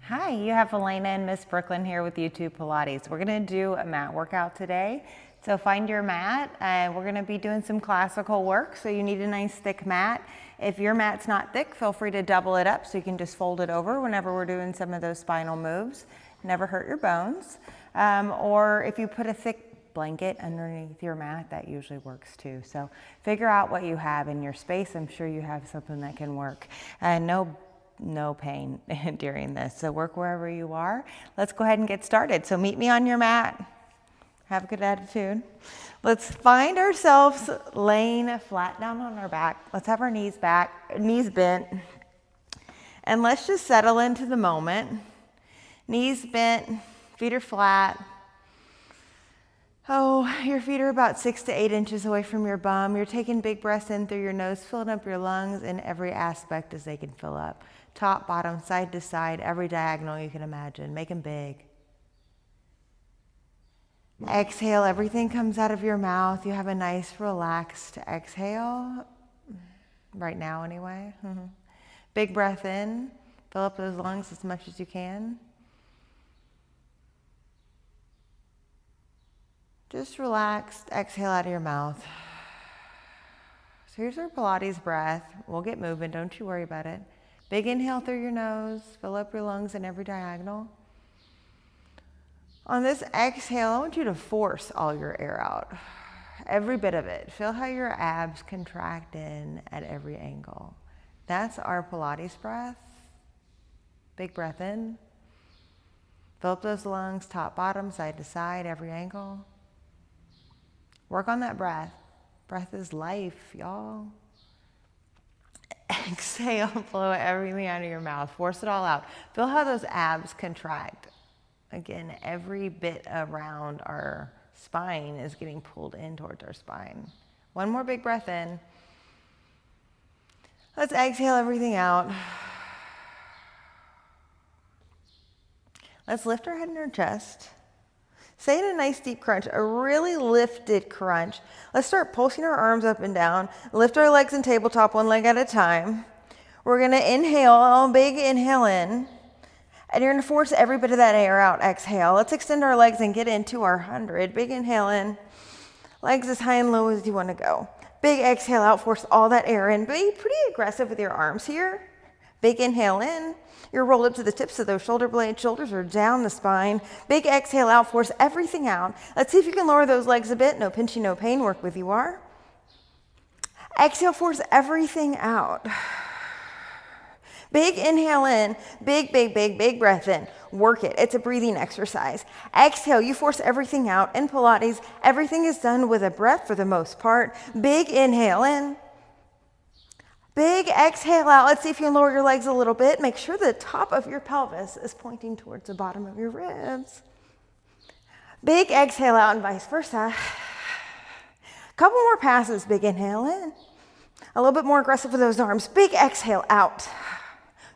Hi, you have Elena and Miss Brooklyn here with YouTube Pilates. We're gonna do a mat workout today. So find your mat. We're gonna be doing some classical work, so you need a nice thick mat. If your mat's not thick, feel free to double it up so you can just fold it over whenever we're doing some of those spinal moves. Never hurt your bones. Or if you put a thick blanket underneath your mat, that usually works too. So figure out what you have in your space. I'm sure you have something that can work. No pain during this. So work wherever you are. Let's go ahead and get started. So meet me on your mat. Have a good attitude. Let's find ourselves laying flat down on our back. Let's have our knees back, knees bent. And let's just settle into the moment. Knees bent, feet are flat. Oh, your feet are about 6 to 8 inches away from your bum. You're taking big breaths in through your nose, filling up your lungs in every aspect as they can fill up. Top, bottom, side to side, every diagonal you can imagine. Make them big. Exhale, everything comes out of your mouth. You have a nice relaxed exhale. Right now anyway. Big breath in. Fill up those lungs as much as you can. Just relaxed, exhale out of your mouth. So here's our Pilates breath. We'll get moving, don't you worry about it. Big inhale through your nose, fill up your lungs in every diagonal. On this exhale, I want you to force all your air out. Every bit of it. Feel how your abs contract in at every angle. That's our Pilates breath. Big breath in. Fill up those lungs, top, bottom, side to side, every angle. Work on that breath. Breath is life, y'all. Exhale, blow everything out of your mouth. Force it all out. Feel how those abs contract. Again, every bit around our spine is getting pulled in towards our spine. One more big breath in. Let's exhale everything out. Let's lift our head and our chest. Stay in a nice deep crunch, a really lifted crunch. Let's start pulsing our arms up and down. Lift our legs in tabletop, one leg at a time. We're gonna inhale, big inhale in. And you're gonna force every bit of that air out, exhale. Let's extend our legs and get into our 100. Big inhale in. Legs as high and low as you wanna go. Big exhale out, force all that air in. Be pretty aggressive with your arms here. Big inhale in. You're rolled up to the tips of those shoulder blades. Shoulders are down the spine. Big exhale out, force everything out. Let's see if you can lower those legs a bit. No pinching, no pain. Work with you are. Exhale, force everything out. Big inhale in. Big breath in. Work it. It's a breathing exercise. Exhale, you force everything out. In Pilates, everything is done with a breath for the most part. Big inhale in. Big exhale out. Let's see if you can lower your legs a little bit. Make sure the top of your pelvis is pointing towards the bottom of your ribs. Big exhale out and vice versa. Couple more passes. Big inhale in. A little bit more aggressive with those arms. Big exhale out.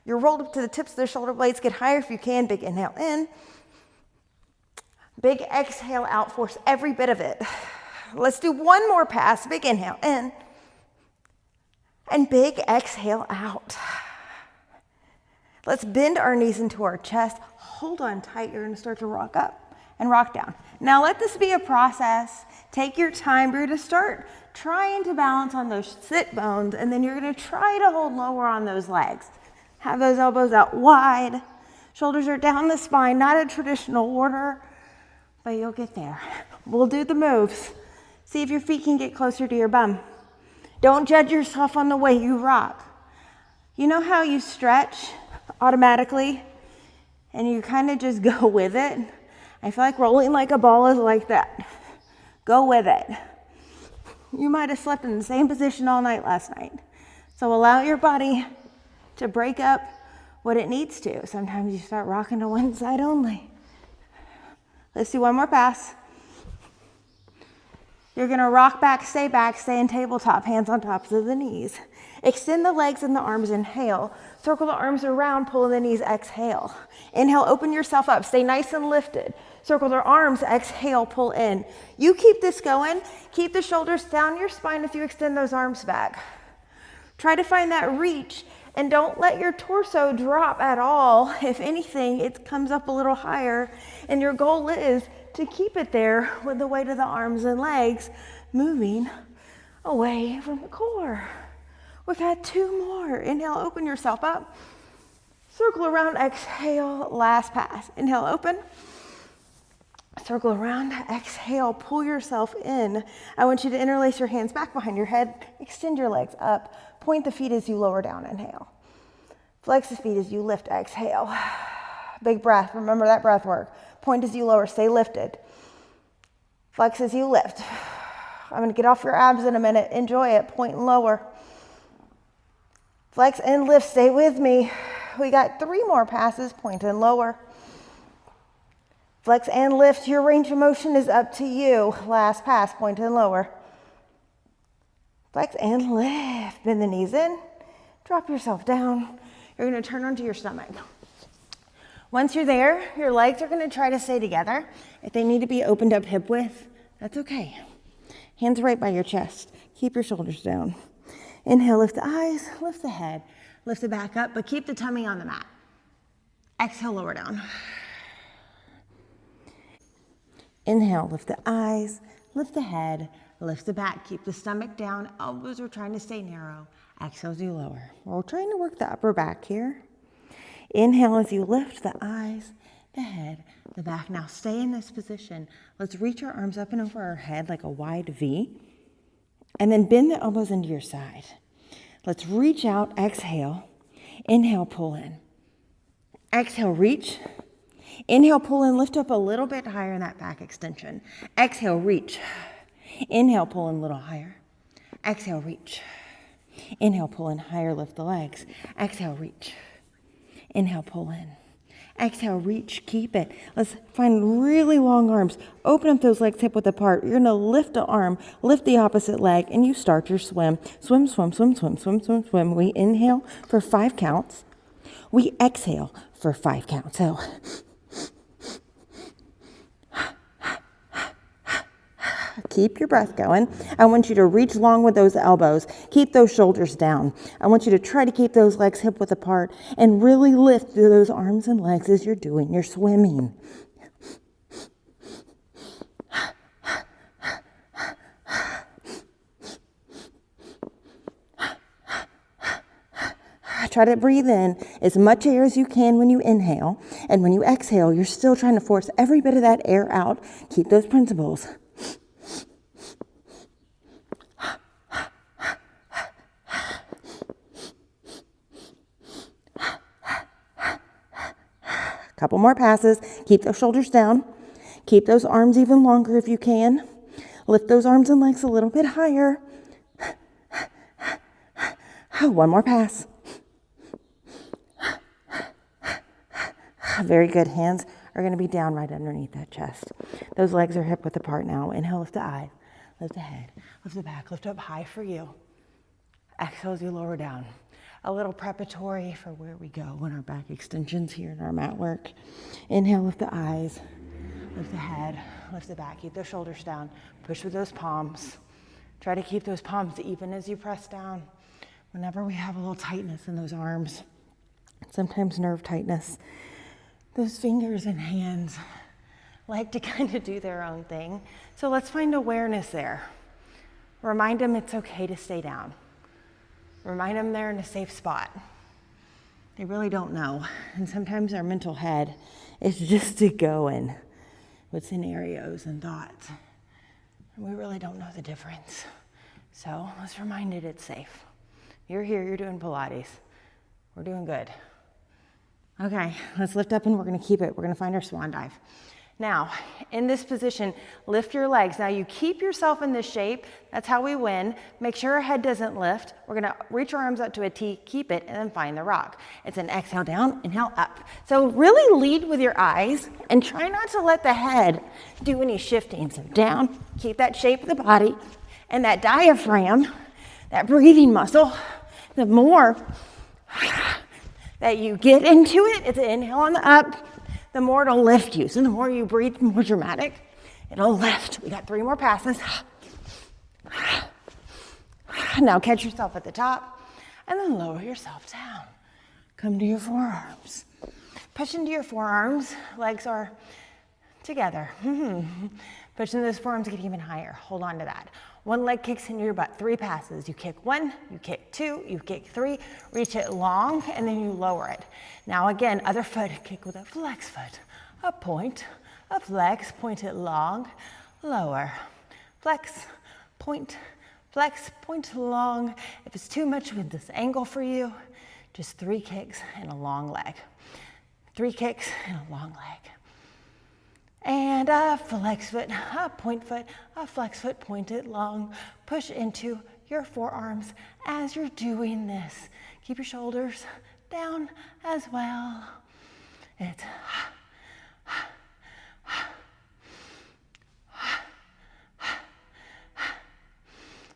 You're rolled up to the tips of the shoulder blades. Get higher if you can. Big inhale in. Big exhale out. Force every bit of it. Let's do one more pass. Big inhale in. And big exhale out. Let's bend our knees into our chest. Hold on tight. You're going to start to rock up and rock down. Now let this be a process. Take your time. You're going to start trying to balance on those sit bones, and then you're going to try to hold lower on those legs. Have those elbows out wide. Shoulders are down the spine. Not a traditional order, but you'll get there. We'll do the moves. See if your feet can get closer to your bum. Don't judge yourself on the way you rock. You know how you stretch automatically and you kind of just go with it? I feel like rolling like a ball is like that. Go with it. You might have slept in the same position all night last night. So allow your body to break up what it needs to. Sometimes you start rocking to one side only. Let's do one more pass. You're gonna rock back, stay in tabletop, hands on tops of the knees. Extend the legs and the arms, inhale. Circle the arms around, pull the knees, exhale. Inhale, open yourself up, stay nice and lifted. Circle the arms, exhale, pull in. You keep this going. Keep the shoulders down your spine if you extend those arms back. Try to find that reach And don't let your torso drop at all. If anything, it comes up a little higher. And your goal is to keep it there with the weight of the arms and legs moving away from the core. We've got 2 more. Inhale, open yourself up. Circle around, exhale, last pass. Inhale, open. Circle around, exhale, pull yourself in. I want you to interlace your hands back behind your head, extend your legs up, point the feet as you lower down, inhale. Flex the feet as you lift, exhale. Big breath, remember that breath work. Point as you lower, stay lifted. Flex as you lift. I'm gonna get off your abs in a minute, enjoy it, point and lower. Flex and lift, stay with me. We got 3 more passes, point and lower. Flex and lift, your range of motion is up to you. Last pass, point and lower. Flex and lift, bend the knees in, drop yourself down. You're gonna turn onto your stomach. Once you're there, your legs are gonna try to stay together. If they need to be opened up hip width, that's okay. Hands right by your chest. Keep your shoulders down. Inhale, lift the eyes, lift the head, lift the back up, but keep the tummy on the mat. Exhale, lower down. Inhale, lift the eyes, lift the head, lift the back, keep the stomach down, elbows are trying to stay narrow. Exhale as you lower. We're trying to work the upper back here. Inhale as you lift the eyes, the head, the back. Now stay in this position. Let's reach our arms up and over our head like a wide V. And then bend the elbows into your side. Let's reach out, exhale. Inhale, pull in. Exhale, reach. Inhale, pull in, lift up a little bit higher in that back extension. Exhale, reach. Inhale, pull in a little higher. Exhale, reach. Inhale, pull in higher, lift the legs. Exhale, reach. Inhale, pull in. Exhale, reach, keep it. Let's find really long arms. Open up those legs hip width apart. You're gonna lift the arm, lift the opposite leg, and you start your swim. Swim, swim, swim, swim, swim, swim, swim. We inhale for 5 counts. We exhale for 5 counts. So, keep your breath going. I want you to reach long with those elbows. Keep those shoulders down. I want you to try to keep those legs hip width apart and really lift through those arms and legs as you're doing your swimming. Try to breathe in as much air as you can when you inhale. And when you exhale, you're still trying to force every bit of that air out. Keep those principles. Couple more passes. Keep those shoulders down. Keep those arms even longer if you can. Lift those arms and legs a little bit higher. 1 more pass. Very good. Hands are going to be down right underneath that chest. Those legs are hip width apart now. Inhale, lift the eyes, lift the head, lift the back, lift up high for you. Exhale as you lower down. A little preparatory for where we go when our back extensions here in our mat work. Inhale, lift the eyes, lift the head, lift the back. Keep those shoulders down. Push with those palms. Try to keep those palms even as you press down. Whenever we have a little tightness in those arms, sometimes nerve tightness, those fingers and hands like to kind of do their own thing. So let's find awareness there. Remind them it's okay to stay down. Remind them they're in a safe spot. They really don't know. And sometimes our mental head is just going with scenarios and thoughts. And we really don't know the difference. So let's remind it it's safe. You're here, you're doing Pilates. We're doing good. Okay, let's lift up and we're gonna keep it. We're gonna find our swan dive. Now, in this position, lift your legs. Now you keep yourself in this shape. That's how we win. Make sure our head doesn't lift. We're gonna reach our arms up to a T, keep it, and then find the rock. It's an exhale down, inhale up. So really lead with your eyes and try not to let the head do any shifting. So down, keep that shape of the body and that diaphragm, that breathing muscle. The more that you get into it, it's an inhale on the up, the more it'll lift you. So the more you breathe, the more dramatic, it'll lift. We got 3 more passes. Now catch yourself at the top. and then lower yourself down. Come to your forearms. Push into your forearms, legs are together. Push into those forearms, get even higher. Hold on to that. One leg kicks into your butt, 3 passes. You kick 1, you kick 2, you kick 3, reach it long, and then you lower it. Now again, other foot, kick with a flex foot. A point, a flex, point it long, lower. Flex, point long. If it's too much with this angle for you, just 3 kicks and a long leg. 3 kicks and a long leg. And a flex foot, a flex foot, point it long. Push into your forearms as you're doing this. Keep your shoulders down as well. It's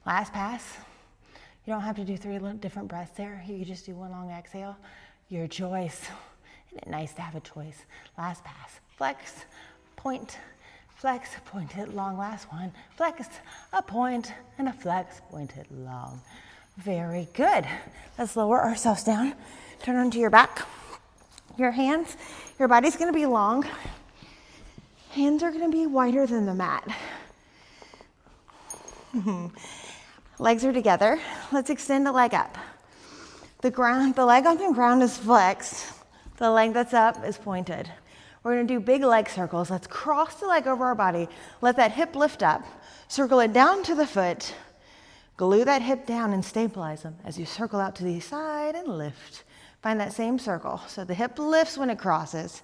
last pass. You don't have to do 3 different breaths there. You can just do 1 long exhale. Your choice. Isn't it nice to have a choice? Last pass. Flex, point it long. Last one. Flex, a point, and a flex, point it long. Very good. Let's lower ourselves down. Turn onto your back. Your hands, your body's gonna be long. Hands are gonna be wider than the mat. Legs are together. Let's extend the leg up. The leg on the ground is flexed. The leg that's up is pointed. We're gonna do big leg circles. Let's cross the leg over our body. Let that hip lift up. Circle it down to the foot. Glue that hip down and stabilize them as you circle out to the side and lift. Find that same circle. So the hip lifts when it crosses.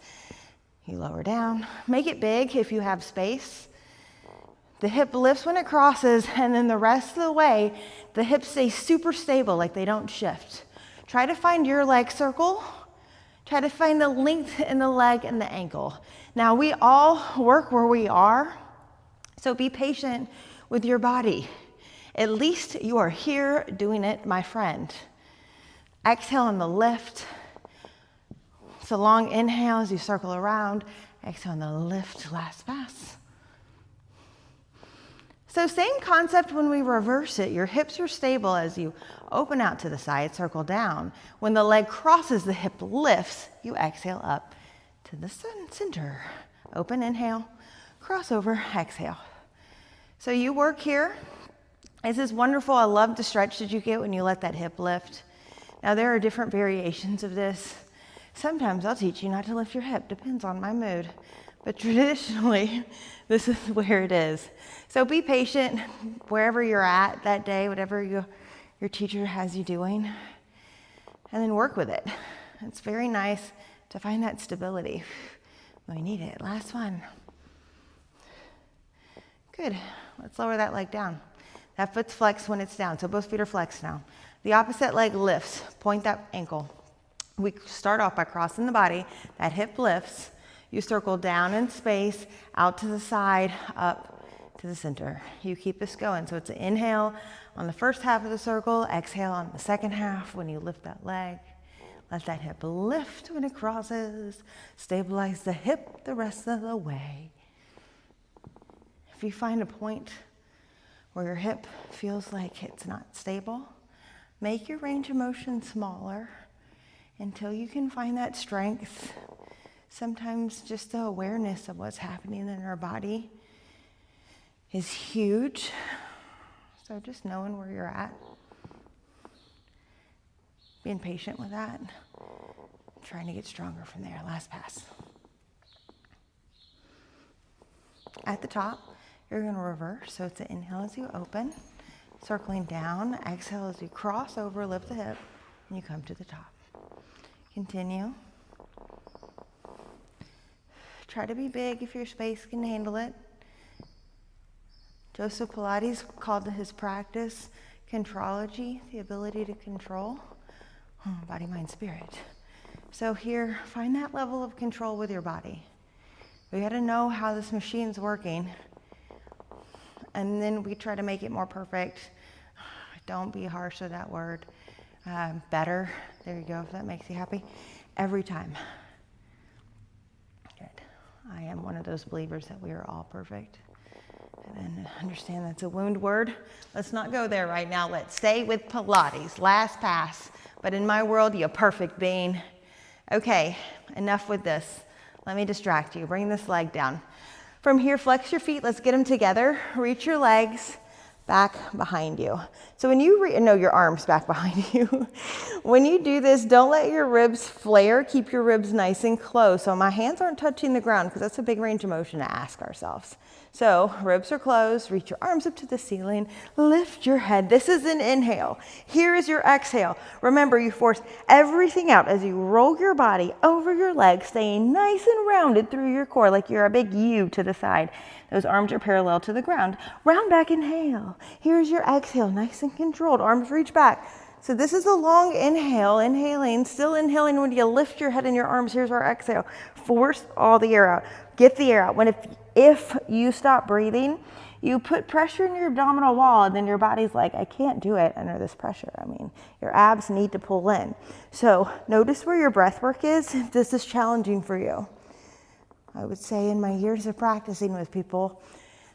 You lower down. Make it big if you have space. The hip lifts when it crosses, and then the rest of the way, the hips stay super stable, like they don't shift. Try to find your leg circle. Try to find the length in the leg and the ankle. Now, we all work where we are, so be patient with your body. At least you are here doing it, my friend. Exhale on the lift. It's a long inhale as you circle around. Exhale on the lift, last pass. So same concept when we reverse it. Your hips are stable as you open out to the side, circle down. When the leg crosses, the hip lifts. You exhale up to the center. Open, inhale, crossover, exhale. So you work here. This is wonderful. I love the stretch that you get when you let that hip lift. Now there are different variations of this. Sometimes I'll teach you not to lift your hip. Depends on my mood. But traditionally, this is where it is. So be patient wherever you're at that day, whatever your teacher has you doing, and then work with it. It's very nice to find that stability. We need it. Last one. Good. Let's lower that leg down. That foot's flexed when it's down, so both feet are flexed now. The opposite leg lifts. Point that ankle. We start off by crossing the body. That hip lifts. You circle down in space, out to the side, up to the center. You keep this going. So it's an inhale on the first half of the circle, exhale on the second half when you lift that leg. Let that hip lift when it crosses. Stabilize the hip the rest of the way. If you find a point where your hip feels like it's not stable, make your range of motion smaller until you can find that strength. Sometimes just the awareness of what's happening in our body is huge. So just knowing where you're at, being patient with that, trying to get stronger from there. Last pass. At the top, you're going to reverse. So it's an inhale as you open, circling down. Exhale as you cross over, lift the hip, and you come to the top. Continue. Try to be big if your space can handle it. Joseph Pilates called his practice contrology, the ability to control body, mind, spirit. So here, find that level of control with your body. We got to know how this machine's working, and then we try to make it more perfect. Don't be harsh with that word. Better. There you go, if that makes you happy. Every time. Good. I am one of those believers that we are all perfect. And understand that's a wound word. Let's not go there right now. Let's stay with Pilates. Last pass. But in my world, you're a perfect being. Okay, enough with this. Let me distract you. Bring this leg down. From here, flex your feet. Let's get them together. Reach your legs back behind you. So when you no, your arms back behind you. When you do this, don't let your ribs flare. Keep your ribs nice and close. So my hands aren't touching the ground because that's a big range of motion to ask ourselves. So ribs are closed. Reach your arms up to the ceiling. Lift your head. This is an inhale. Here is your exhale. Remember, you force everything out as you roll your body over your legs, staying nice and rounded through your core like you're a big U to the side. Those arms are parallel to the ground. Round back, inhale. Here's your exhale, nice and controlled. Arms reach back. So this is a long inhale, inhaling, still inhaling when you lift your head and your arms. Here's our exhale. Force all the air out. Get the air out. If you stop breathing, you put pressure in your abdominal wall and then your body's like, I can't do it under this pressure. I mean, your abs need to pull in. So notice where your breath work is if this is challenging for you. I would say in my years of practicing with people,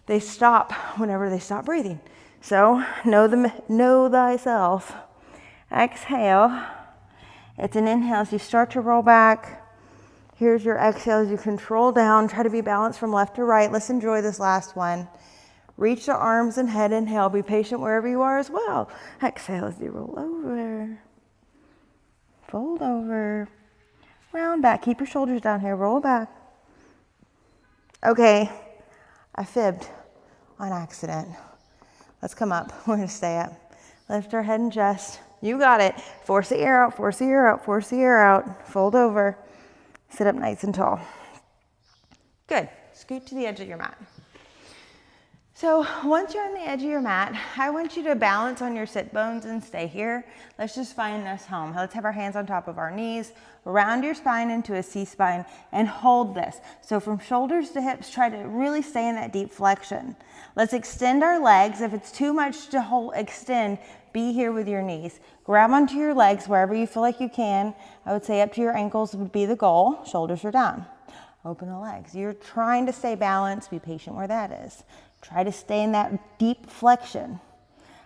they stop whenever they stop breathing. So know thyself. Exhale. It's an inhale as you start to roll back. Here's your exhale as you control down. Try to be balanced from left to right. Let's enjoy this last one. Reach the arms and head. Inhale. Be patient wherever you are as well. Exhale as you roll over. Fold over. Round back. Keep your shoulders down here. Roll back. Okay. I fibbed on accident. Let's come up. We're going to stay up. Lift our head and chest. You got it. Force the air out. Force the air out. Force the air out. Fold over. Sit up nice and tall. Good. Scoot to the edge of your mat. So once you're on the edge of your mat, I want you to balance on your sit bones and stay here. Let's just find this home. Let's have our hands on top of our knees. Round your spine into a C-spine and hold this. So from shoulders to hips, try to really stay in that deep flexion. Let's extend our legs. If it's too much to extend, be here with your knees. Grab onto your legs wherever you feel like you can. I would say up to your ankles would be the goal. Shoulders are down. Open the legs. You're trying to stay balanced. Be patient where that is. Try to stay in that deep flexion.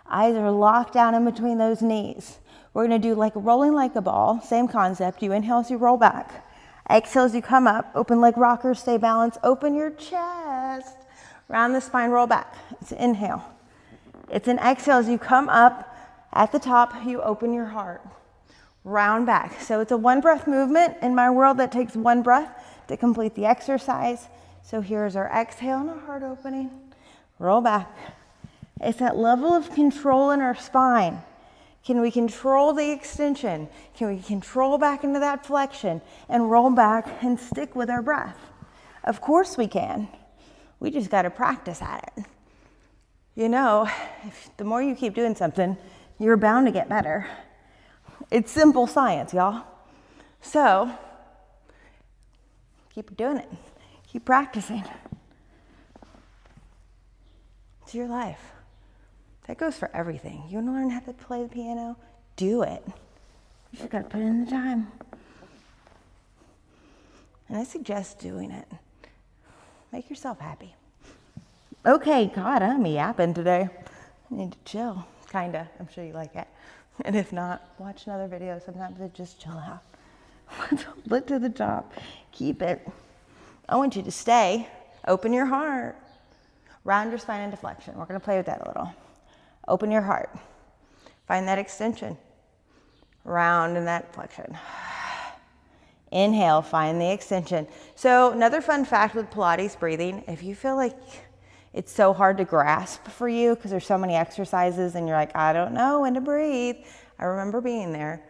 Eyes are locked down in between those knees. We're going to do like rolling like a ball. Same concept. You inhale as you roll back. Exhale as you come up. Open leg rockers. Stay balanced. Open your chest. Round the spine. Roll back. It's an inhale. It's an exhale as you come up. At the top, you open your heart. Round back. So it's a one breath movement. In my world, that takes one breath to complete the exercise. So here's our exhale and our heart opening. Roll back. It's that level of control in our spine. Can we control the extension? Can we control back into that flexion and roll back and stick with our breath? Of course we can. We just got to practice at it. You know, the more you keep doing something, you're bound to get better. It's simple science, y'all. So, keep doing it. Keep practicing. It's your life. That goes for everything. You want to learn how to play the piano? Do it. You just got to put in the time. And I suggest doing it. Make yourself happy. Okay, God, I'm yapping today. I need to chill. Kinda. I'm sure you like it. And if not, watch another video. Sometimes I just chill out. Look to the top. Keep it. I want you to stay. Open your heart. Round your spine into flexion. We're going to play with that a little. Open your heart. Find that extension. Round in that flexion. Inhale, find the extension. So another fun fact with Pilates breathing, if you feel like it's so hard to grasp for you because there's so many exercises and you're like, I don't know when to breathe. I remember being there.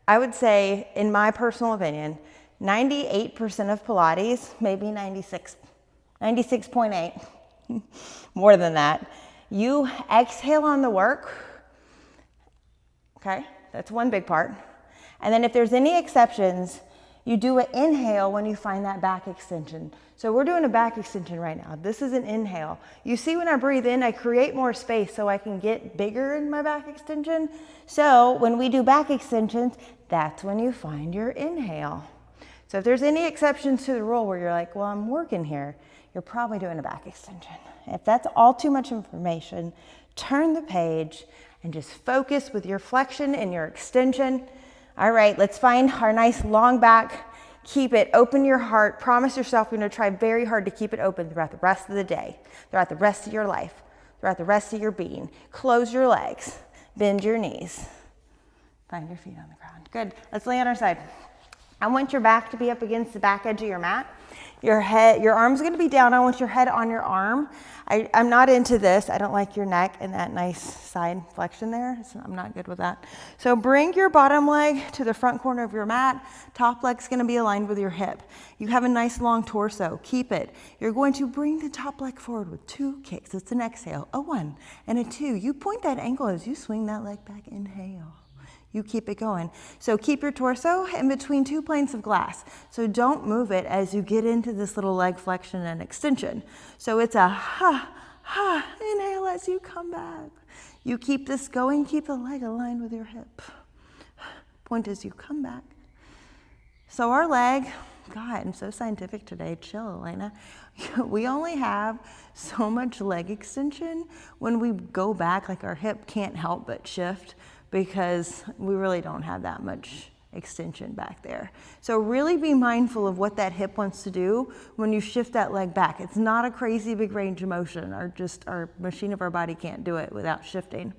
I would say, in my personal opinion, 98% of Pilates, maybe 96.8, more than that. You exhale on the work, okay? That's one big part. And then if there's any exceptions, you do an inhale when you find that back extension. So we're doing a back extension right now. This is an inhale. You see when I breathe in, I create more space so I can get bigger in my back extension. So when we do back extensions, that's when you find your inhale. So if there's any exceptions to the rule where you're like, well, I'm working here, you're probably doing a back extension. If that's all too much information, turn the page and just focus with your flexion and your extension. All right, let's find our nice long back. Keep it, open your heart. Promise yourself you're gonna try very hard to keep it open throughout the rest of the day, throughout the rest of your life, throughout the rest of your being. Close your legs, bend your knees. Find your feet on the ground. Good, let's lay on our side. I want your back to be up against the back edge of your mat. Your head, your arm's gonna be down. I want your head on your arm. I'm not into this. I don't like your neck and that nice side flexion there. I'm not good with that. So bring your bottom leg to the front corner of your mat. Top leg's gonna be aligned with your hip. You have a nice long torso. Keep it. You're going to bring the top leg forward with 2 kicks. It's an exhale, a 1 and a 2. You point that ankle as you swing that leg back. Inhale. You keep it going. So keep your torso in between 2 planes of glass. So don't move it as you get into this little leg flexion and extension. So it's a ha, ha, inhale as you come back. You keep this going, keep the leg aligned with your hip. Point as you come back. So our leg, God, I'm so scientific today, chill, Elena. We only have so much leg extension. When we go back, like our hip can't help but shift, because we really don't have that much extension back there. So really be mindful of what that hip wants to do when you shift that leg back. It's not a crazy big range of motion, or just our machine of our body can't do it without shifting.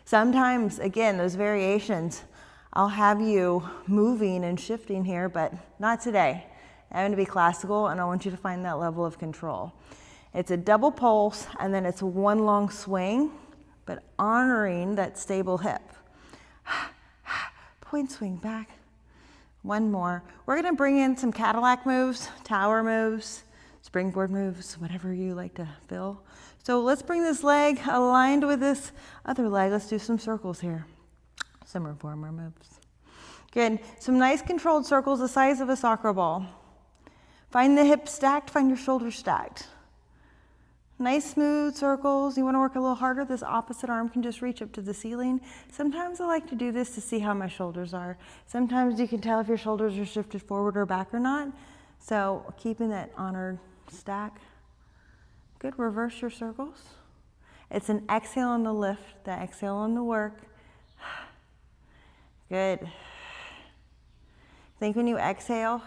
Sometimes, again, those variations, I'll have you moving and shifting here, but not today. I'm going to be classical, and I want you to find that level of control. It's a double pulse, and then it's a 1 long swing, but honoring that stable hip. Point, swing back. 1 more. We're gonna bring in some Cadillac moves, tower moves, springboard moves, whatever you like to feel. So let's bring this leg aligned with this other leg. Let's do some circles here. Some reformer moves. Good, some nice controlled circles the size of a soccer ball. Find the hips stacked, find your shoulders stacked. Nice smooth circles. You want to work a little harder, this opposite arm can just reach up to the ceiling. Sometimes I like to do this to see how my shoulders are. Sometimes you can tell if your shoulders are shifted forward or back or not. So keeping that honored stack. Good, reverse your circles. It's an exhale on the lift, the exhale on the work. Good. Think when you exhale,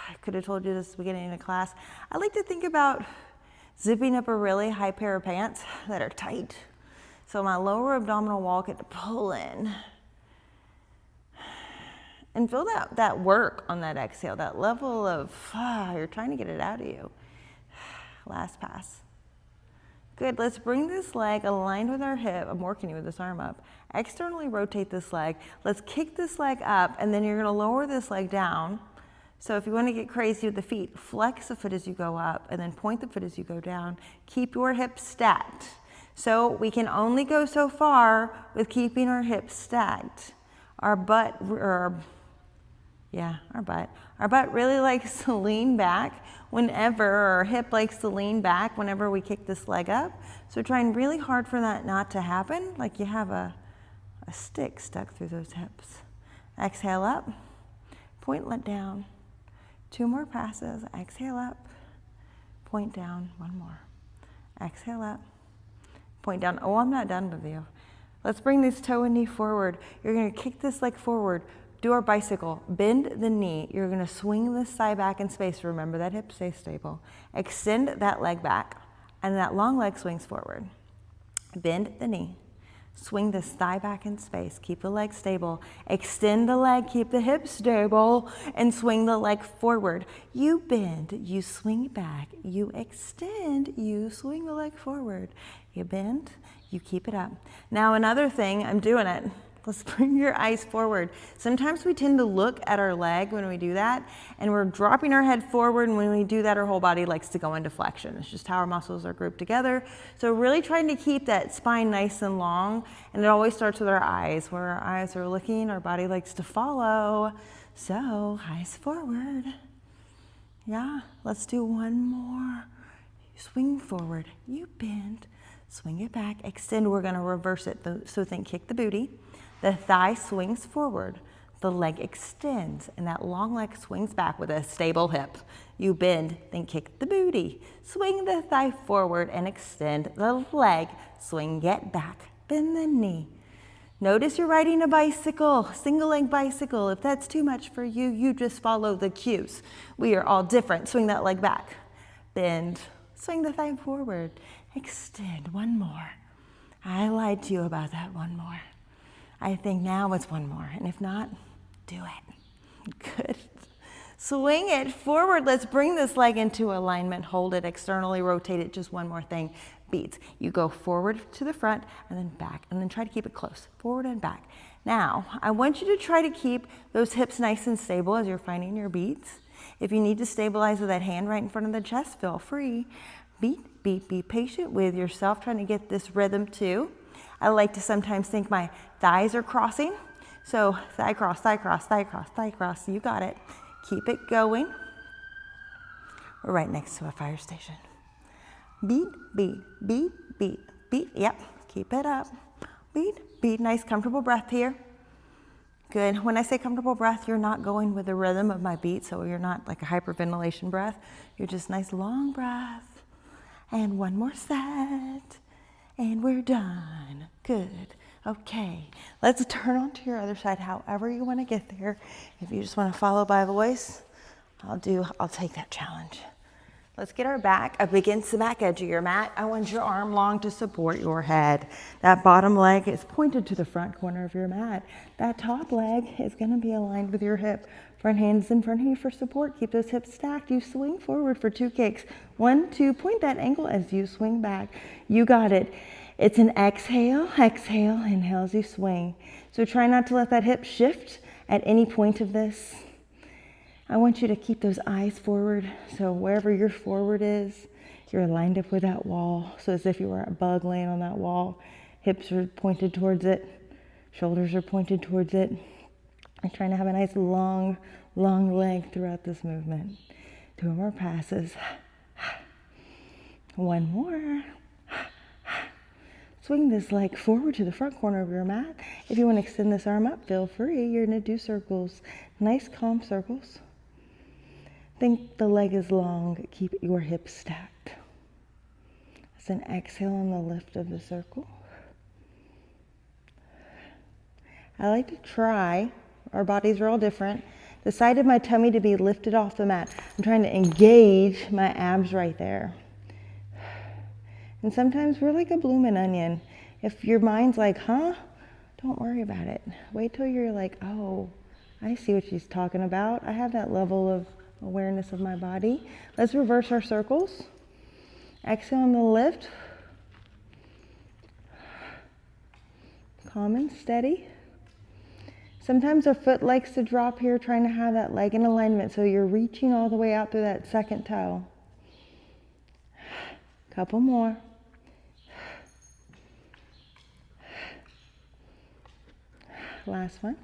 I could have told you this at the beginning of the class, I like to think about zipping up a really high pair of pants that are tight. So my lower abdominal wall get to pull in. And feel that work on that exhale, that level of, you're trying to get it out of you. Last pass. Good, let's bring this leg aligned with our hip. I'm working you with this arm up. Externally rotate this leg. Let's kick this leg up, and then you're gonna lower this leg down. So if you want to get crazy with the feet, flex the foot as you go up, and then point the foot as you go down. Keep your hips stacked. So we can only go so far with keeping our hips stacked. Our butt really likes to lean back whenever, or our hip likes to lean back whenever we kick this leg up. So trying really hard for that not to happen, like you have a stick stuck through those hips. Exhale up, point, let down. 2 more passes. Exhale up, point down. 1 more. Exhale up, point down. Oh, I'm not done with you. Let's bring this toe and knee forward. You're gonna kick this leg forward. Do our bicycle. Bend the knee. You're gonna swing this thigh back in space. Remember that hip stays stable. Extend that leg back, and that long leg swings forward. Bend the knee. Swing this thigh back in space. Keep the leg stable. Extend the leg, keep the hips stable, and swing the leg forward. You bend, you swing back, you extend, you swing the leg forward. You bend, you keep it up. Now another thing, I'm doing it. Let's bring your eyes forward. Sometimes we tend to look at our leg when we do that, and we're dropping our head forward, and when we do that, our whole body likes to go into flexion. It's just how our muscles are grouped together. So really trying to keep that spine nice and long, and it always starts with our eyes. Where our eyes are looking, our body likes to follow. So eyes forward. Yeah, let's do 1 more. Swing forward, you bend, swing it back, extend. We're gonna reverse it. So think kick the booty. The thigh swings forward. the leg extends and that long leg swings back with a stable hip. You bend, then kick the booty. Swing the thigh forward and extend the leg. Swing, get back, bend the knee. Notice you're riding a bicycle, single leg bicycle. If that's too much for you, you just follow the cues. We are all different. Swing that leg back, bend, swing the thigh forward, extend. One more. I lied to you about that one more. I think now it's one more, and if not, do it. Good. Swing it forward. Let's bring this leg into alignment. Hold it externally, rotate it. Just one more thing. Beats. You go forward to the front and then back, and then try to keep it close. Forward and back. Now, I want you to try to keep those hips nice and stable as you're finding your beats. If you need to stabilize with that hand right in front of the chest, feel free. Beat, beat, be patient with yourself, trying to get this rhythm too. I like to sometimes think my thighs are crossing. So thigh cross, thigh cross, thigh cross, thigh cross. You got it. Keep it going. We're right next to a fire station. Beat, beat, beat, beat, beat. Yep, keep it up. Beat, beat. Nice, comfortable breath here. Good. When I say comfortable breath, you're not going with the rhythm of my beat, so you're not like a hyperventilation breath. You're just nice, long breath. And one more set. And we're done. Good. Okay, let's turn on to your other side however you want to get there. If you just want to follow by voice, I'll take that challenge. Let's get our back up against the back edge of your mat. I want your arm long to support your head. That bottom leg is pointed to the front corner of your mat. That top leg is going to be aligned with your hip. Front hand's in front of you for support. Keep those hips stacked. You swing forward for 2 kicks. 1, 2, point that ankle as you swing back. You got it. It's an exhale, exhale, inhale as you swing. So try not to let that hip shift at any point of this. I want you to keep those eyes forward. So wherever your forward is, you're lined up with that wall. So as if you were a bug laying on that wall. Hips are pointed towards it. Shoulders are pointed towards it. And trying to have a nice long leg throughout this movement. 2 more passes. 1 more. Swing this leg forward to the front corner of your mat. If you want to extend this arm up, feel free. You're going to do circles. Nice, calm circles. Think the leg is long. Keep your hips stacked. It's an exhale on the lift of the circle. I like to try, our bodies are all different, the side of my tummy to be lifted off the mat. I'm trying to engage my abs right there. And sometimes we're like a bloomin' onion. If your mind's like, huh? Don't worry about it. Wait till you're like, oh, I see what she's talking about. I have that level of awareness of my body. Let's reverse our circles. Exhale on the lift. Calm and steady. Sometimes our foot likes to drop here, trying to have that leg in alignment. So you're reaching all the way out through that second toe. Couple more. Last one.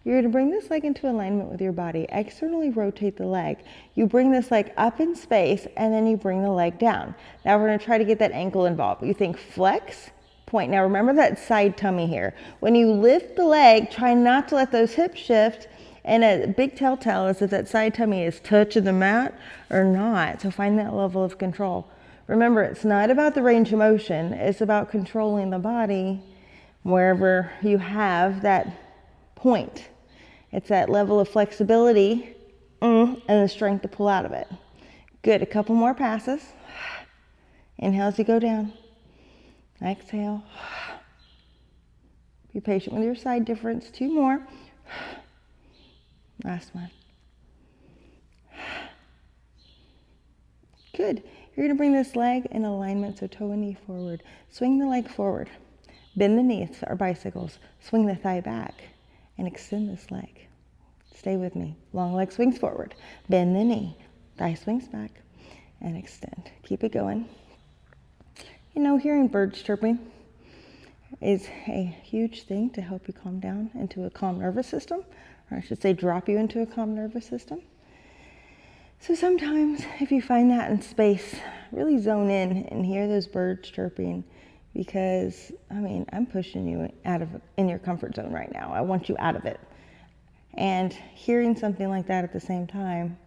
You're going to bring this leg into alignment with your body. Externally rotate the leg. You bring this leg up in space and then you bring the leg down. Now we're going to try to get that ankle involved. You think flex, point. Now remember that side tummy here. When you lift the leg, try not to let those hips shift. And a big telltale is if that side tummy is touching the mat or not. So find that level of control. Remember, it's not about the range of motion. It's about controlling the body wherever you have that point. It's that level of flexibility and the strength to pull out of it. Good, a couple more passes. Inhale as you go down. Exhale. Be patient with your side difference. 2 more. Last one. Good. You're going to bring this leg in alignment, so toe and knee forward. Swing the leg forward. Bend the knees, or bicycles. Swing the thigh back and extend this leg. Stay with me. Long leg swings forward. Bend the knee. Thigh swings back and extend. Keep it going. You know, hearing birds chirping is a huge thing to help you calm down into a calm nervous system, or I should say drop you into a calm nervous system. So sometimes if you find that in space, really zone in and hear those birds chirping. because, I mean, I'm pushing you in your comfort zone right now. I want you out of it. And hearing something like that at the same time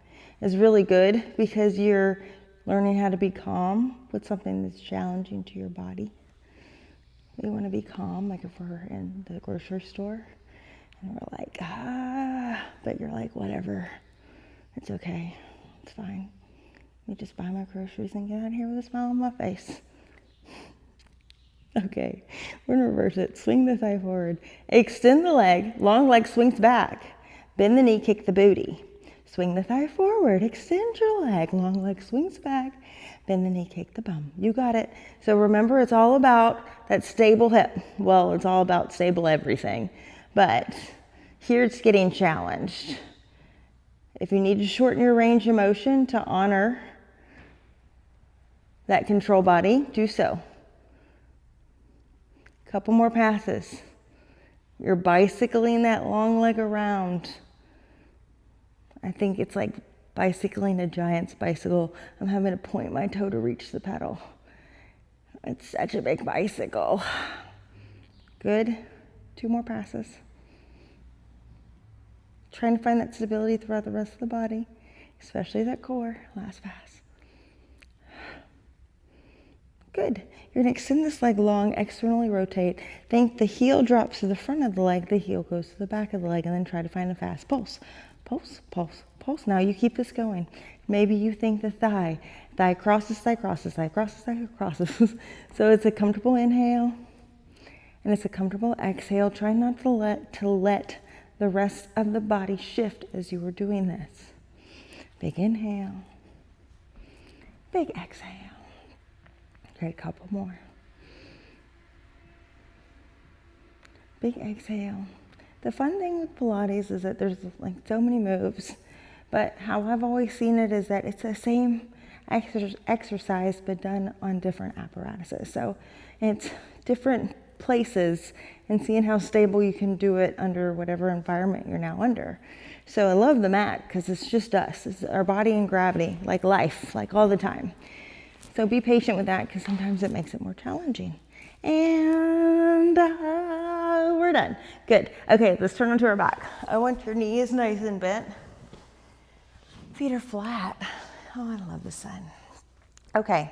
is really good because you're learning how to be calm with something that's challenging to your body. You want to be calm, like if we're in the grocery store and we're like, but you're like, whatever, it's okay, it's fine. Let me just buy my groceries and get out of here with a smile on my face. Okay, we're gonna reverse it. Swing the thigh forward. Extend the leg, long leg swings back. Bend the knee, kick the booty. Swing the thigh forward, extend your leg, long leg swings back. Bend the knee, kick the bum. You got it. So remember, it's all about that stable hip. Well, it's all about stable everything. But here it's getting challenged. If you need to shorten your range of motion to honor that control body, do so. Couple more passes. You're bicycling that long leg around. I think it's like bicycling a giant's bicycle. I'm having to point my toe to reach the pedal. It's such a big bicycle. Good. 2 more passes. Trying to find that stability throughout the rest of the body, especially that core. Last pass. Good. You're going to extend this leg long, externally rotate. Think the heel drops to the front of the leg, the heel goes to the back of the leg, and then try to find a fast pulse. Pulse, pulse, pulse. Now you keep this going. Maybe you think the thigh crosses, thigh crosses, thigh crosses, thigh crosses. So it's a comfortable inhale, and it's a comfortable exhale. Try not to let the rest of the body shift as you were doing this. Big inhale, big exhale. Great, a couple more. Big exhale. The fun thing with Pilates is that there's like so many moves, but how I've always seen it is that it's the same exercise but done on different apparatuses. So it's different places and seeing how stable you can do it under whatever environment you're now under. So I love the mat because it's just us. It's our body and gravity, like life, like all the time. So be patient with that because sometimes it makes it more challenging. And we're done. Good. Okay, let's turn onto our back. I want your knees nice and bent. Feet are flat. Oh, I love the sun. Okay,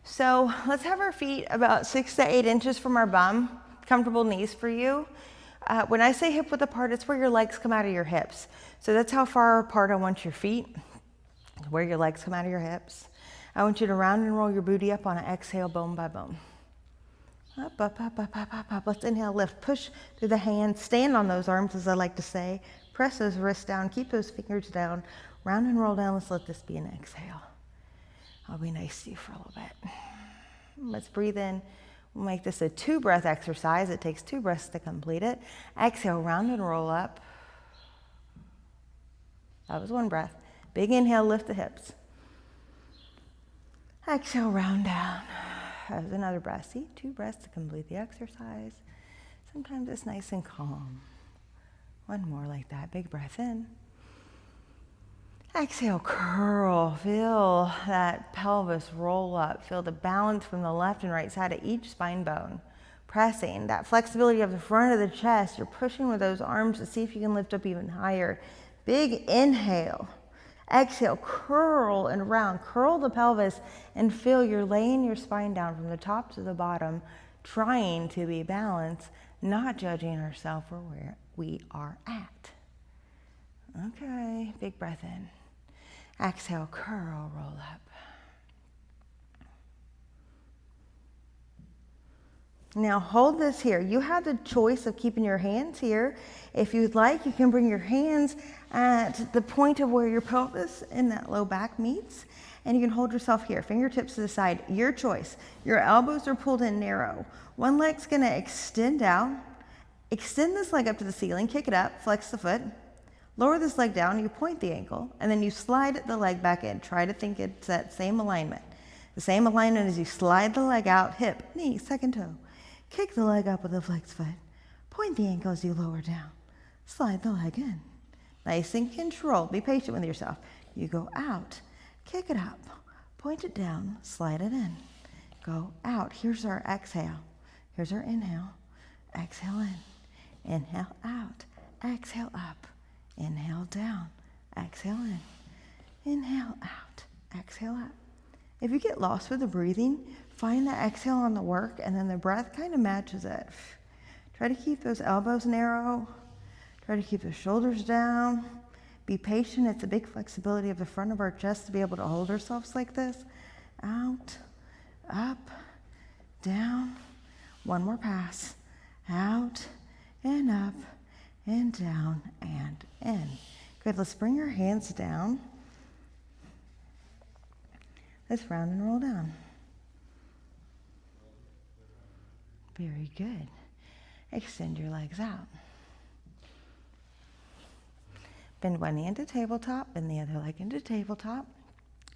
so let's have our feet about 6 to 8 inches from our bum. Comfortable knees for you. When I say hip width apart, it's where your legs come out of your hips. So that's how far apart I want your feet, where your legs come out of your hips. I want you to round and roll your booty up on an exhale, bone by bone. Up, up, up, up, up, up, up. Let's inhale, lift, push through the hands. Stand on those arms, as I like to say. Press those wrists down, keep those fingers down. Round and roll down. Let's let this be an exhale. I'll be nice to you for a little bit. Let's breathe in. We'll make this a 2-breath exercise. It takes 2 breaths to complete it. Exhale, round and roll up. That was 1 breath. Big inhale, lift the hips. Exhale, round down. That was another breath. See, 2 breaths to complete the exercise. Sometimes it's nice and calm. 1 more like that. Big breath in. Exhale, curl. Feel that pelvis roll up. Feel the balance from the left and right side of each spine bone. Pressing. That flexibility of the front of the chest. You're pushing with those arms to see if you can lift up even higher. Big inhale. Exhale, curl and round. Curl the pelvis and feel you're laying your spine down from the top to the bottom, trying to be balanced, not judging ourselves for where we are at. Okay, big breath in. Exhale, curl, roll up. Now hold this here. You have the choice of keeping your hands here. If you'd like, you can bring your hands at the point of where your pelvis and that low back meets, and you can hold yourself here, fingertips to the side, your choice. Your elbows are pulled in narrow. One leg's gonna extend out. Extend this leg up to the ceiling, kick it up, flex the foot. Lower this leg down, you point the ankle, and then you slide the leg back in. Try to think it's that same alignment. The same alignment as you slide the leg out, hip, knee, second toe. Kick the leg up with a flexed foot. Point the ankle as you lower down. Slide the leg in. Nice and controlled. Be patient with yourself. You go out, kick it up, point it down, slide it in. Go out. Here's our exhale. Here's our inhale. Exhale in. Inhale out. Exhale up. Inhale down. Exhale in. Inhale out. Exhale up. If you get lost with the breathing, find the exhale on the work, and then the breath kind of matches it. Try to keep those elbows narrow. Try to keep the shoulders down. Be patient. It's a big flexibility of the front of our chest to be able to hold ourselves like this. Out, up, down. One more pass. Out and up and down and in. Good. Let's bring our hands down. Let's round and roll down. Very good. Extend your legs out. Bend one knee into tabletop, bend the other leg into tabletop.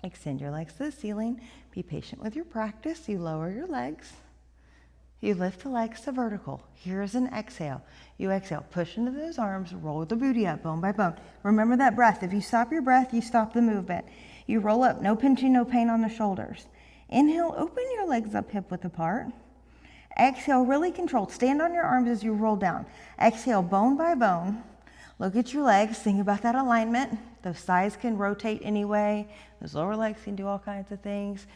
Extend your legs to the ceiling. Be patient with your practice. You lower your legs. You lift the legs to vertical. Here's an exhale. You exhale, push into those arms, roll the booty up, bone by bone. Remember that breath. If you stop your breath, you stop the movement. You roll up, no pinching, no pain on the shoulders. Inhale, open your legs up hip width apart. Exhale, really controlled. Stand on your arms as you roll down. Exhale, bone by bone. Look at your legs. Think about that alignment. Those thighs can rotate anyway. Those lower legs can do all kinds of things.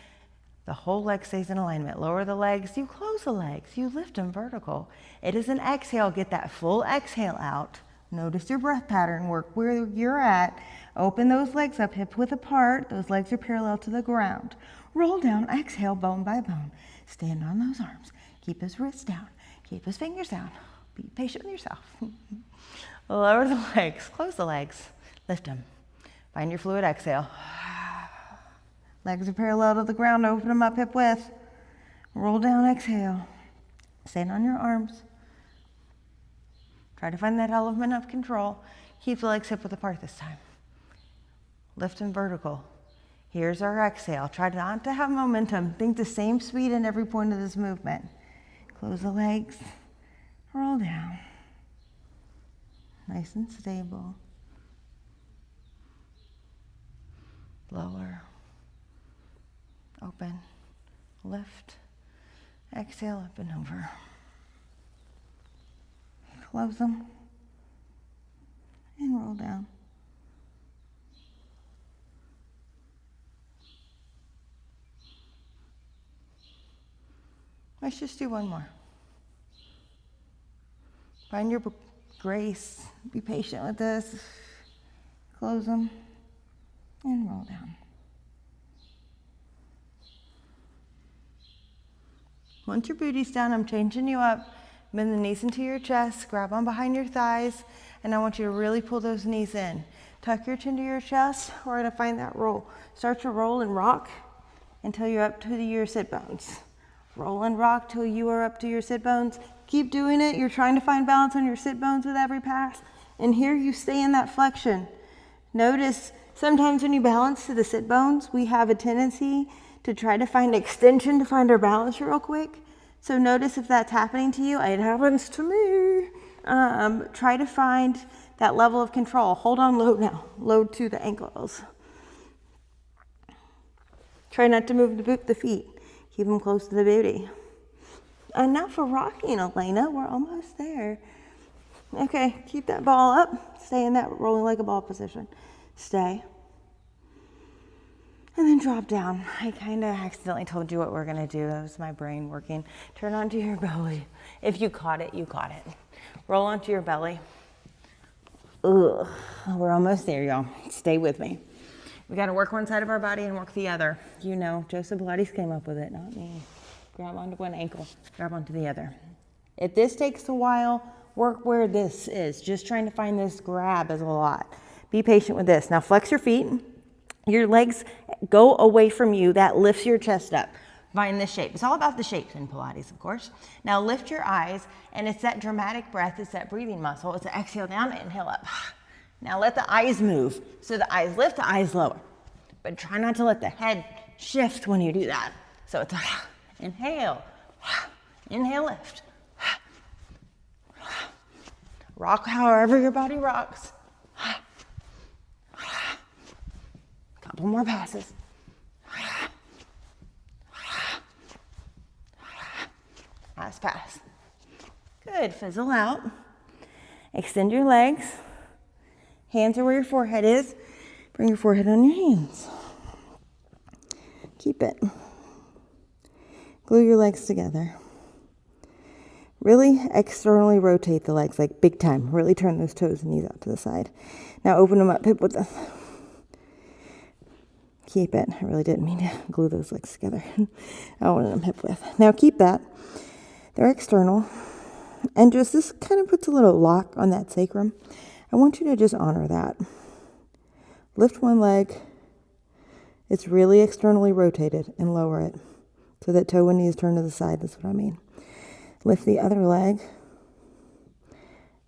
The whole leg stays in alignment. Lower the legs. You close the legs. You lift them vertical. It is an exhale. Get that full exhale out. Notice your breath pattern. Work where you're at. Open those legs up hip width apart. Those legs are parallel to the ground. Roll down. Exhale, bone by bone. Stand on those arms. Keep his wrists down. Keep his fingers down. Be patient with yourself. Lower the legs. Close the legs. Lift them. Find your fluid exhale. Legs are parallel to the ground. Open them up hip width. Roll down, exhale. Stand on your arms. Try to find that element of control. Keep the legs hip width apart this time. Lift them vertical. Here's our exhale. Try not to have momentum. Think the same speed in every point of this movement. Close the legs. Roll down. Nice and stable. Lower. Open. Lift. Exhale up and over. Close them. And roll down. Let's just do one more. Find your grace. Be patient with this. Close them and roll down. Once your booty's down, I'm changing you up. Bend the knees into your chest. Grab on behind your thighs. And I want you to really pull those knees in. Tuck your chin to your chest. We're going to find that roll. Start to roll and rock until you're up to your sit bones. Roll and rock till you are up to your sit bones. Keep doing it. You're trying to find balance on your sit bones with every pass. And here you stay in that flexion. Notice sometimes when you balance to the sit bones, we have a tendency to try to find extension to find our balance real quick. So notice if that's happening to you. It happens to me. Try to find that level of control. Hold on low now. Load to the ankles. Try not to move the feet. Keep them close to the booty. And now for rocking, Elena. We're almost there. Okay, keep that ball up. Stay in that rolling like a ball position. Stay. And then drop down. I kind of accidentally told you what we're going to do. That was my brain working. Turn onto your belly. If you caught it, you caught it. Roll onto your belly. Ugh, we're almost there, y'all. Stay with me. We got to work one side of our body and work the other. You know, Joseph Pilates came up with it, not me. Grab onto one ankle, grab onto the other. If this takes a while, work where this is. Just trying to find this grab is a lot. Be patient with this. Now flex your feet. Your legs go away from you. That lifts your chest up. Find this shape. It's all about the shapes in Pilates, of course. Now lift your eyes, and it's that dramatic breath. It's that breathing muscle. It's an exhale down, inhale up. Now let the eyes move. So the eyes lift, the eyes lower. But try not to let the head shift when you do that. So it's inhale, inhale, lift. Rock however your body rocks. Couple more passes. Pass, pass. Good, fizzle out. Extend your legs. Hands are where your forehead is. Bring your forehead on your hands. Keep it. Glue your legs together. Really externally rotate the legs, like big time. Really turn those toes and knees out to the side. Now open them up, hip width. Keep it. I really didn't mean to glue those legs together. I wanted them hip width. Now keep that. They're external. And just this kind of puts a little lock on that sacrum. I want you to just honor that. Lift one leg. It's really externally rotated, and lower it. So that toe and knee is turned to the side. That's what I mean. Lift the other leg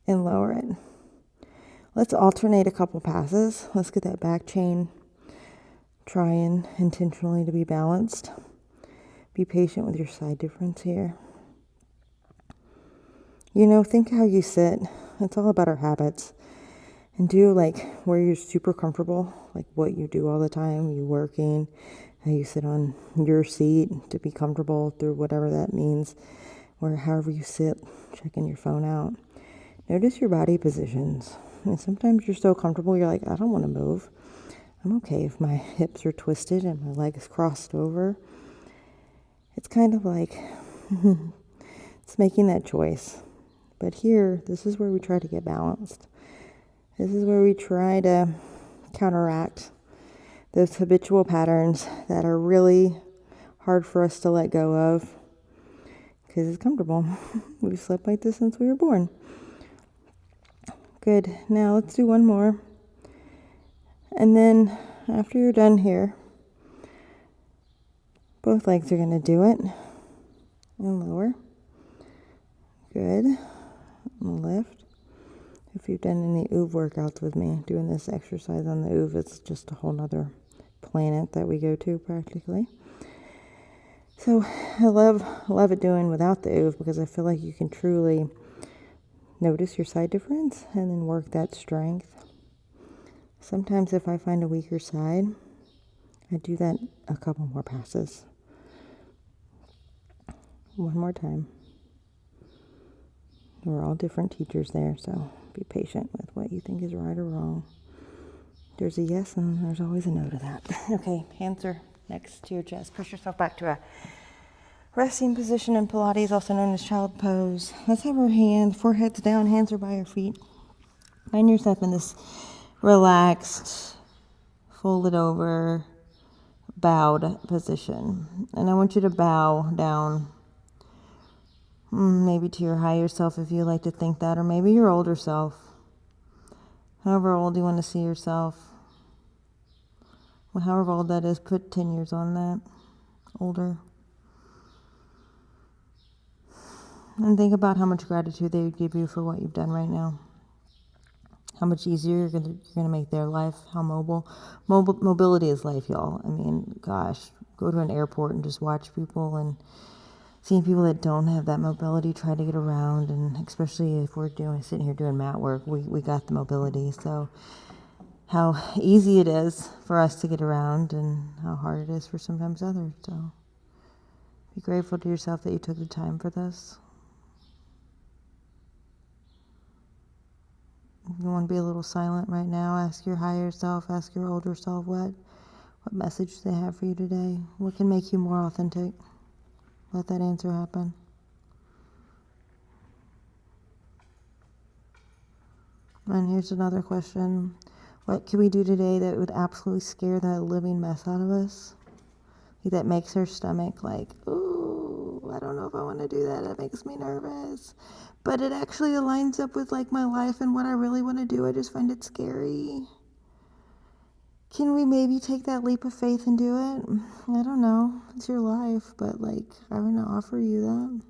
and lower it. Let's alternate a couple passes. Let's get that back chain. Trying intentionally to be balanced. Be patient with your side difference here. You know, think how you sit. It's all about our habits. And do like where you're super comfortable, like what you do all the time, you working, how you sit on your seat to be comfortable through whatever that means, or however you sit, checking your phone out. Notice your body positions. And sometimes you're so comfortable, you're like, I don't want to move. I'm okay if my hips are twisted and my legs crossed over. It's kind of like, it's making that choice. But here, this is where we try to get balanced. This is where we try to counteract those habitual patterns that are really hard for us to let go of because it's comfortable. We've slept like this since we were born. Good. Now let's do one more. And then after you're done here, both legs are going to do it. And lower. Good. And lift. If you've done any OOV workouts with me, doing this exercise on the OOV, it's just a whole nother planet that we go to practically. So I love it doing without the OOV because I feel like you can truly notice your side difference and then work that strength. Sometimes if I find a weaker side, I do that a couple more passes. One more time. We're all different teachers there, so be patient with what you think is right or wrong. There's a yes and there's always a no to that. Okay, hands are next to your chest. Push yourself back to a resting position in Pilates, also known as child pose. Let's have our hands, foreheads down, hands are by your feet. Find yourself in this relaxed, folded over, bowed position. And I want you to bow down. Maybe to your higher self if you like to think that, or maybe your older self. However old you want to see yourself. Well, however old that is, put 10 years on that. Older. And think about how much gratitude they would give you for what you've done right now. How much easier you're going to make their life. How mobility is life, y'all. I mean, gosh, go to an airport and just watch people and seeing people that don't have that mobility try to get around, and especially if we're sitting here doing mat work, we got the mobility. So how easy it is for us to get around and how hard it is for sometimes others. So be grateful to yourself that you took the time for this. If you want to be a little silent right now, ask your higher self, ask your older self what message they have for you today. What can make you more authentic? Let that answer happen. And here's another question. What can we do today that would absolutely scare the living mess out of us? That makes our stomach like, ooh, I don't know if I want to do that. It makes me nervous. But it actually aligns up with like my life and what I really want to do. I just find it scary. Can we maybe take that leap of faith and do it? I don't know. It's your life, but like, I'm going to offer you that.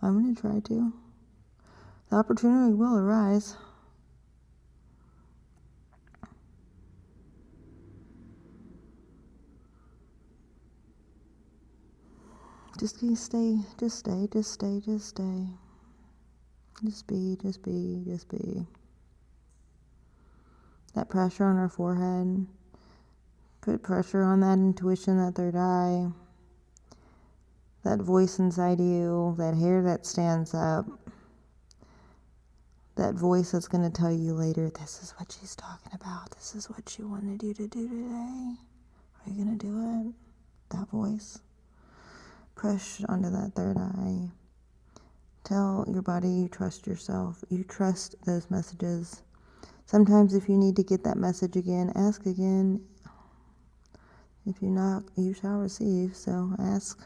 I'm going to try to. The opportunity will arise. Just stay. Just stay. Just stay. Just stay. Just be. Just be. Just be. That pressure on our forehead. Put pressure on that intuition, that third eye. that voice inside you, that hair that stands up, that voice that's going to tell you later, this is what she's talking about. This is what she wanted you to do today. Are you going to do it? That voice. Press onto that third eye. Tell your body you trust yourself. You trust those messages. Sometimes if you need to get that message again, ask again. If you knock, you shall receive. So ask.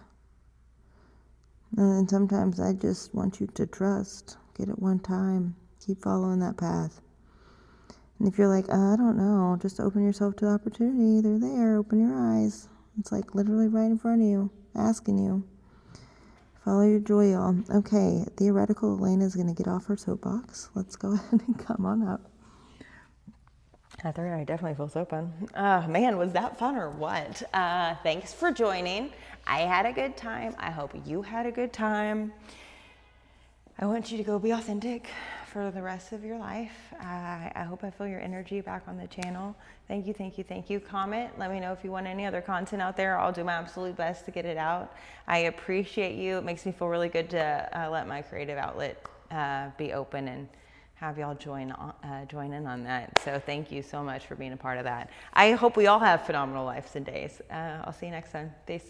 And then sometimes I just want you to trust. Get it one time. Keep following that path. And if you're like, I don't know, just open yourself to the opportunity. They're there. Open your eyes. It's like literally right in front of you, asking you. Follow your joy, y'all. Okay, theoretical Elena is going to get off her soapbox. Let's go ahead and come on up. That third eye definitely feels open. Man, was that fun or what? Thanks for joining. I had a good time. I hope you had a good time. I want you to go be authentic for the rest of your life. I hope I feel your energy back on the channel. Thank you, thank you, thank you. Comment, let me know if you want any other content out there. I'll do my absolute best to get it out. I appreciate you. It makes me feel really good to let my creative outlet be open and have y'all join in on that. So thank you so much for being a part of that. I hope we all have phenomenal lives and days. I'll see you next time. Peace.